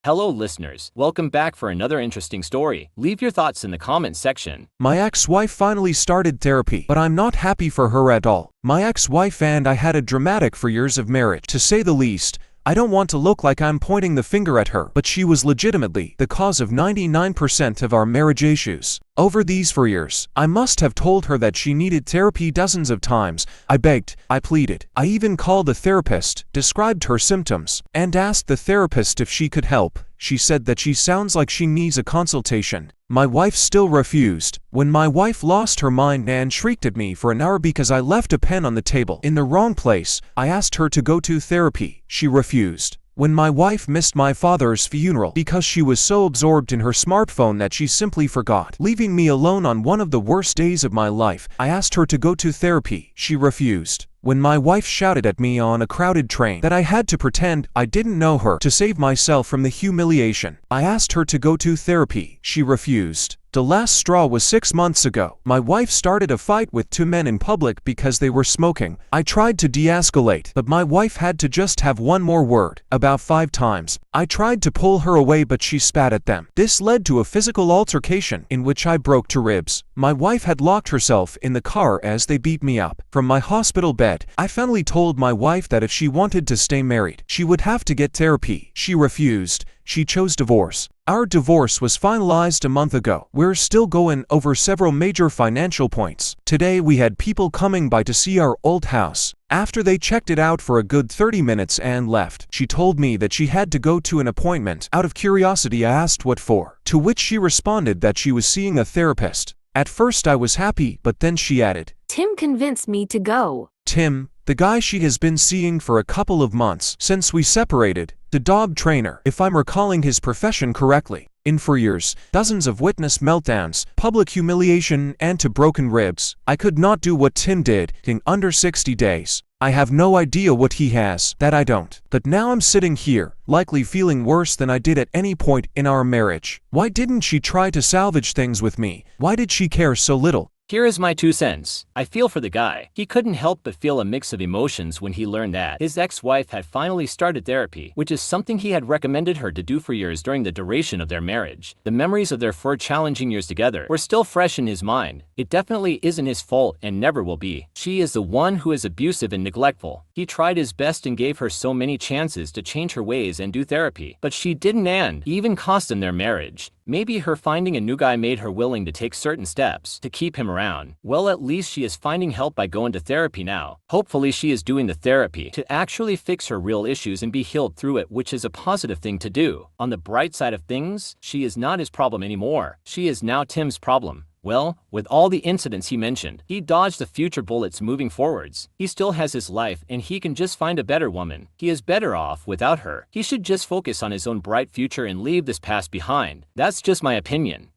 Hello listeners, welcome back for another interesting story. Leave your thoughts in the comments section. My ex-wife finally started therapy, but I'm not happy for her at all. My ex-wife and I had a dramatic 4 years of marriage, to say the least. I don't want to look like I'm pointing the finger at her, but she was legitimately the cause of 99% of our marriage issues. Over these 4 years, I must have told her that she needed therapy dozens of times. I begged, I pleaded. I even called a therapist, described her symptoms, and asked the therapist if she could help. She said that she sounds like she needs a consultation. My wife still refused. When my wife lost her mind and shrieked at me for an hour because I left a pen on the table in the wrong place, I asked her to go to therapy. She refused. When my wife missed my father's funeral because she was so absorbed in her smartphone that she simply forgot, leaving me alone on one of the worst days of my life, I asked her to go to therapy. She refused. When my wife shouted at me on a crowded train that I had to pretend I didn't know her to save myself from the humiliation, I asked her to go to therapy. She refused. The last straw was 6 months ago. My wife started a fight with 2 men in public because they were smoking. I tried to de-escalate, but my wife had to just have one more word, about 5 times. I tried to pull her away, but she spat at them. This led to a physical altercation in which I broke 2 ribs. My wife had locked herself in the car as they beat me up. From my hospital bed, I finally told my wife that if she wanted to stay married, she would have to get therapy. She refused. She chose divorce. Our divorce was finalized a month ago. We're still going over several major financial points. Today we had people coming by to see our old house. After they checked it out for a good 30 minutes and left, she told me that she had to go to an appointment. Out of curiosity, I asked what for, to which she responded that she was seeing a therapist. At first I was happy, but then she added, "Tim convinced me to go." Tim, the guy she has been seeing for a couple of months since we separated, the dog trainer, if I'm recalling his profession correctly. In 4 years, dozens of witness meltdowns, public humiliation, and to broken ribs. I could not do what Tim did in under 60 days. I have no idea what he has that I don't. But now I'm sitting here, likely feeling worse than I did at any point in our marriage. Why didn't she try to salvage things with me? Why did she care so little? Here is my 2 cents. I feel for the guy. He couldn't help but feel a mix of emotions when he learned that his ex-wife had finally started therapy, which is something he had recommended her to do for years during the duration of their marriage. The memories of their 4 challenging years together were still fresh in his mind. It definitely isn't his fault and never will be. She is the one who is abusive and neglectful. He tried his best and gave her so many chances to change her ways and do therapy, but she didn't, and even cost them their marriage. Maybe her finding a new guy made her willing to take certain steps to keep him around. Well, at least she is finding help by going to therapy now. Hopefully she is doing the therapy to actually fix her real issues and be healed through it, which is a positive thing to do. On the bright side of things, she is not his problem anymore. She is now Tim's problem. Well, with all the incidents he mentioned, he dodged the future bullets moving forwards. He still has his life and he can just find a better woman. He is better off without her. He should just focus on his own bright future and leave this past behind. That's just my opinion.